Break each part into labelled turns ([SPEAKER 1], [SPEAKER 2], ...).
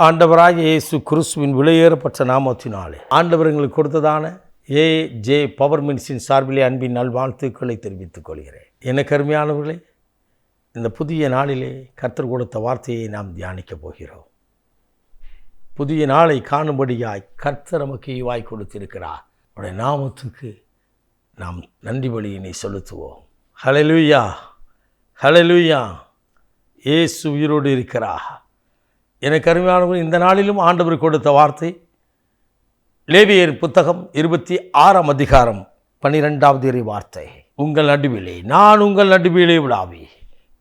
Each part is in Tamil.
[SPEAKER 1] ஆண்டவராகிய இயேசு கிறிஸ்துவின் விலையேறப்பட்ட நாமத்தினாலே ஆண்டவர் எங்களுக்கு கொடுத்ததான ஏஜே பவர் மினிஸ்ட்ரியின் சார்பிலே அன்பின் நல்வாழ்த்துக்களை தெரிவித்துக் கொள்கிறேன். எனக்கு அருமையானவர்களே, இந்த புதிய நாளிலே கர்த்தர் கொடுத்த வார்த்தையை நாம் தியானிக்கப் போகிறோம். புதிய நாளை காணும்படியாய் கர்த்தர் நமக்கு ஈவாய் கொடுத்திருக்கிறார். அவருடைய நாமத்துக்கு நாம் நன்றி பலியினை செலுத்துவோம். ஹல்லேலூயா, ஹல்லேலூயா. இயேசு உயிரோடு இருக்கிறார். எனக்கு அருமையானவர்கள், இந்த நாளிலும் ஆண்டவர் கொடுத்த வார்த்தை லேவியர் புத்தகம் 26ஆம் அதிகாரம் 12வது வார்த்தை. உங்கள் நடுவிலே நான் உங்கள் நடுவிலே விழாவி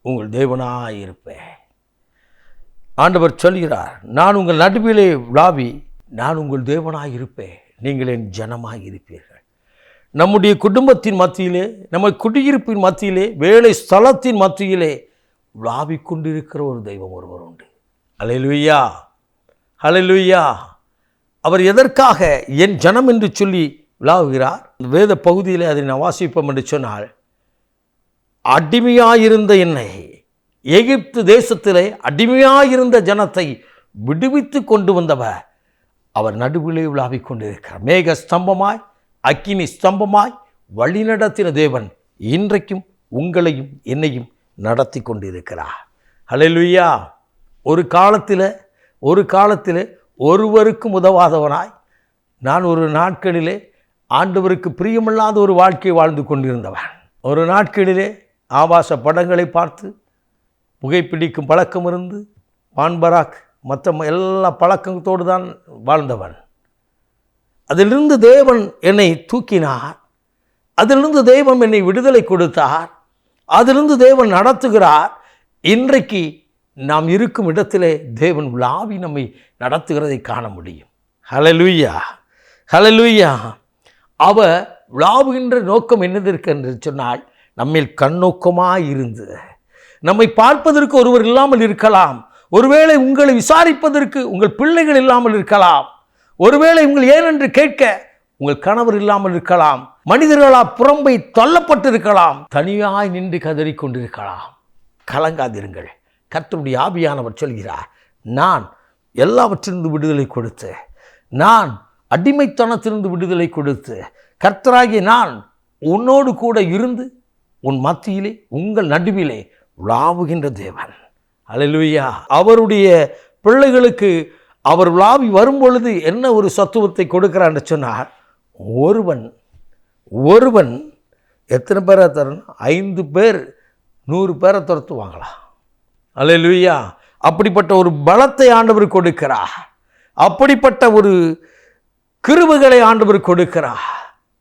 [SPEAKER 1] உங்கள் தேவனாயிருப்பேன். ஆண்டவர் சொல்கிறார், நான் உங்கள் நடுவிலே விழாவி நான் உங்கள் தேவனாயிருப்பேன், நீங்கள் என் ஜனமாயிருப்பீர்கள். நம்முடைய குடும்பத்தின் மத்தியிலே, நம்ம குடியிருப்பின் மத்தியிலே, வேலை ஸ்தலத்தின் மத்தியிலே விழாவிக் கொண்டிருக்கிற ஒரு தெய்வம் ஒருவர் உண்டு. ஹல்லேலூயா, ஹல்லேலூயா. அவர் எதற்காக என் ஜனம் என்று சொல்லி விழாவுகிறார்? வேத பகுதியில் அதை நான் வாசிப்போம் என்று சொன்னால், அடிமையாயிருந்த என்னை, எகிப்து தேசத்திலே அடிமையாயிருந்த ஜனத்தை விடுவித்து கொண்டு வந்தவர் அவர் நடுவிலே விழாவிக் கொண்டிருக்கிறார். மேக ஸ்தம்பமாய் அக்கினி ஸ்தம்பமாய் வழிநடத்தின தேவன் இன்றைக்கும் உங்களையும் என்னையும் நடத்தி கொண்டிருக்கிறார். ஹல்லேலூயா. ஒரு காலத்தில் ஒருவருக்கும் உதவாதவனாய் நான் ஒரு நாட்களிலே ஆண்டவருக்கு பிரியமில்லாத ஒரு வாழ்க்கையை வாழ்ந்து கொண்டிருந்தவன். ஒரு நாட்களிலே ஆபாச படங்களை பார்த்து புகைப்பிடிக்கும் பழக்கம் இருந்து பான்பராக் மற்ற எல்லா பழக்கத்தோடு தான் வாழ்ந்தவன். அதிலிருந்து தேவன் என்னை தூக்கினார். அதிலிருந்து தேவன் என்னை விடுதலை கொடுத்தார். அதிலிருந்து தேவன் நடத்துகிறார். இன்றைக்கு நாம் இருக்கும் இடத்திலே தேவன் விழாவி நம்மை நடத்துகிறதை காண முடியும். ஹல்லேலூயா, ஹல்லேலூயா. அவர் விழாவுகின்ற நோக்கம் என்னதற்கு என்று சொன்னால், நம்மில் கண்ணோக்கமாக இருந்து நம்மை பார்ப்பதற்கு ஒருவர் இல்லாமல் இருக்கலாம். ஒருவேளை உங்களை விசாரிப்பதற்கு உங்கள் பிள்ளைகள் இல்லாமல் இருக்கலாம். ஒருவேளை உங்கள் ஏனென்று கேட்க உங்கள் கணவர் இல்லாமல் இருக்கலாம். மனிதர்களால் புறம்பை தள்ளப்பட்டிருக்கலாம். தனியாய் நின்று கதறிக்கொண்டிருக்கலாம். கலங்காதிருங்கள். கர்த்தருடைய ஆவியானவர் சொல்கிறார், நான் எல்லாவற்றிலிருந்து விடுதலை கொடுத்து, நான் அடிமைத்தனத்திலிருந்து விடுதலை கொடுத்து, கர்த்தராகிய நான் உன்னோடு கூட இருந்து உன் மத்தியிலே உங்கள் நடுவிலே விழாவுகின்ற தேவன். ஹல்லேலூயா. அவருடைய பிள்ளைகளுக்கு அவர் விழாவி வரும்பொழுது என்ன ஒரு சத்துவத்தை கொடுக்கிறார் என்று சொன்னார், ஒருவன் எத்தனை பேரை தரணும்? 5 பேர் 100 பேரை துரத்துவாங்களா? ஹல்லேலூயா. அப்படிப்பட்ட ஒரு பலத்தை ஆண்டவர் கொடுக்கிறார். அப்படிப்பட்ட ஒரு கிருபைகளை ஆண்டவர் கொடுக்கிறார்.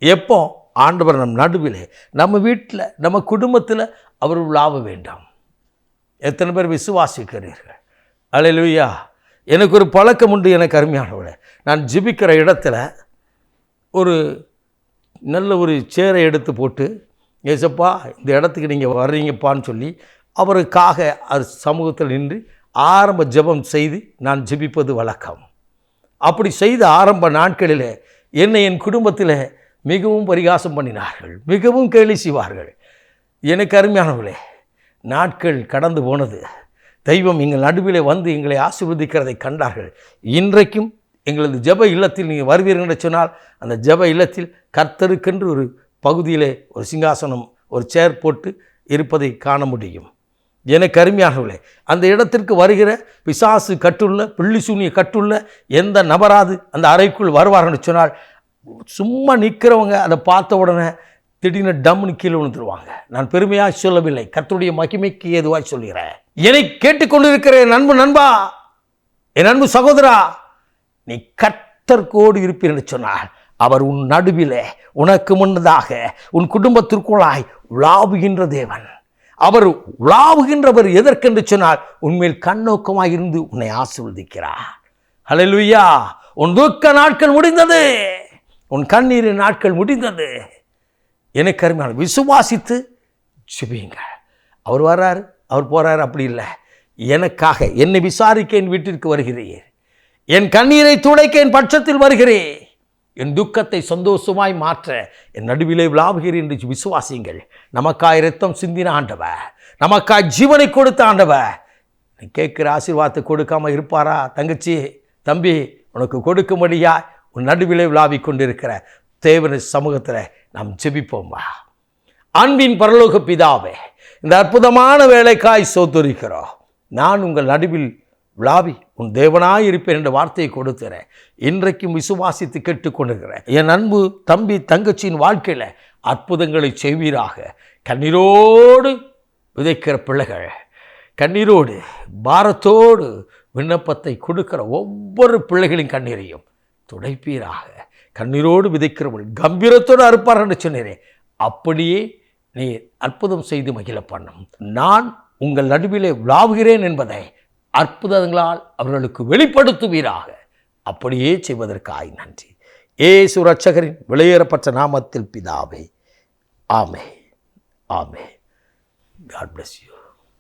[SPEAKER 1] எப்போ? ஆண்டவர் நம் நடுவிலே, நம்ம வீட்டில், நம்ம குடும்பத்தில் அவர் விழாவ வேண்டாம். எத்தனை பேர் விசுவாசிக்கிறீர்கள்? ஹல்லேலூயா. எனக்கு ஒரு பழக்கம் உண்டு. எனக்கு அருமையானவளே, நான் ஜெபிக்கிற இடத்துல ஒரு நல்ல ஒரு சேரை எடுத்து போட்டு, ஏசப்பா இந்த இடத்துக்கு நீங்கள் வர்றீங்கப்பான்னு சொல்லி அவருக்காக அது சமூகத்தில் நின்று ஆரம்ப ஜெபம் செய்து நான் ஜெபிப்பது வழக்கம். அப்படி செய்த ஆரம்ப நாட்களில் என்னை என் குடும்பத்தில் மிகவும் பரிகாசம் பண்ணினார்கள், மிகவும் கேலி செய்வார்கள். எனக்கு அருமையானவர்களே, நாட்கள் கடந்து போனது. தெய்வம் எங்கள் நடுவிலே வந்து எங்களை ஆசீர்வதிக்கிறதை கண்டார்கள். இன்றைக்கும் எங்களது ஜெப இல்லத்தில் நீங்கள் வருவீர்கள் என்று சொன்னால், அந்த ஜெப இல்லத்தில் கர்த்தருக்கென்று ஒரு பகுதியிலே ஒரு சிங்காசனம், ஒரு சேர் போட்டு இருப்பதை காண முடியும். எனக்கு அருமையானவர்களே, அந்த இடத்திற்கு வருகிற பிசாசு கட்டுள்ள, பிள்ளி சூனிய கட்டுள்ள எந்த நபராது அந்த அறைக்குள் வருவார்னு சொன்னால், சும்மா நிற்கிறவங்க அதை பார்த்த உடனே திடீர்னு டம்னு கீழே விழுந்துருவாங்க. நான் பெருமையாக சொல்லவில்லை, கர்த்தருடைய மகிமைக்கு ஏதுவாய் சொல்கிறேன். என்னை கேட்டுக்கொண்டிருக்கிற என் நண்பா, என் அன்பு சகோதரா, நீ கர்த்தர்கோடு இருப்பீர் என்று சொன்னால், அவர் உன் நடுவிலே உனக்கு முன்னதாக உன் குடும்பத்திற்குள்ளாய் விழாவுகின்ற தேவன். அவர் விழாவுகின்றவர் எதற்கென்று சொன்னால், உன்மேல் கண்ணோக்கமாக இருந்து உன்னை ஆசீர்வதிக்கிறார். ஹல்லேலூயா. உன் துக்க நாட்கள் முடிந்தது, உன் கண்ணீரின் நாட்கள் முடிந்தது. எனக்கு அருமையான விசுவாசித்து ஜெபியுங்கள். அவர் வர்றாரு, அவர் போறாரு, அப்படி இல்லை. எனக்காக என்னை விசாரிக்க என் வீட்டிற்கு வருகிறீர், என் கண்ணீரை துடைக்க என் பட்சத்தில் வருகிறேன், என் துக்கத்தை சந்தோஷமாய் மாற்ற என் நடுவிலே விழாவுகிறேன் என்று விசுவாசியுங்கள். நமக்காய் இரத்தம் சிந்தின ஆண்டவர், நமக்காய் ஜீவனை கொடுத்த ஆண்டவர் நீ கேட்குற ஆசீர்வாதத்தை கொடுக்காமல் இருப்பாரா? தங்கச்சி, தம்பி, உனக்கு கொடுக்கும்படியா உன் நடுவிலே விளாவிக் கொண்டிருக்கிற தேவன சமூகத்தில் நாம் ஜெபிப்போம்மா. அன்பின் பரலோக பிதாவே, இந்த அற்புதமான வேலைக்காய் சோத்தரிக்கிறோம். நான் உங்கள் நடுவில் விளாவி உன் தேவனாய் இருப்பேன் என்ற வார்த்தையை கொடுத்துறேன். இன்றைக்கும் விசுவாசித்து கேட்டுக்கொண்டிருக்கிறேன் என் அன்பு தம்பி தங்கச்சியின் வாழ்க்கையில் அற்புதங்களை செய்வீராக. கண்ணீரோடு விதைக்கிற பிள்ளைகள், கண்ணீரோடு பாரத்தோடு விண்ணப்பத்தை கொடுக்கிற ஒவ்வொரு பிள்ளைகளின் கண்ணீரையும் துடைப்பீராக. கண்ணீரோடு விதைக்கிறவர்கள் கம்பீரத்தோடு அறுப்பார் என்று சொன்னேன். அப்படியே நீ அற்புதம் செய்து மகிழ பண்ணும். நான் உங்கள் நடுவிலே விளாவுகிறேன் என்பதை அற்புதங்களால் அவர்களுக்கு வெளிப்படுத்துவீராக. அப்படியே செய்வதற்காய் நன்றி. இயேசு இரட்சகரின் வெளியேறப்பட்ட நாமத்தில் பிதாவே, ஆமென், ஆமென். God bless you.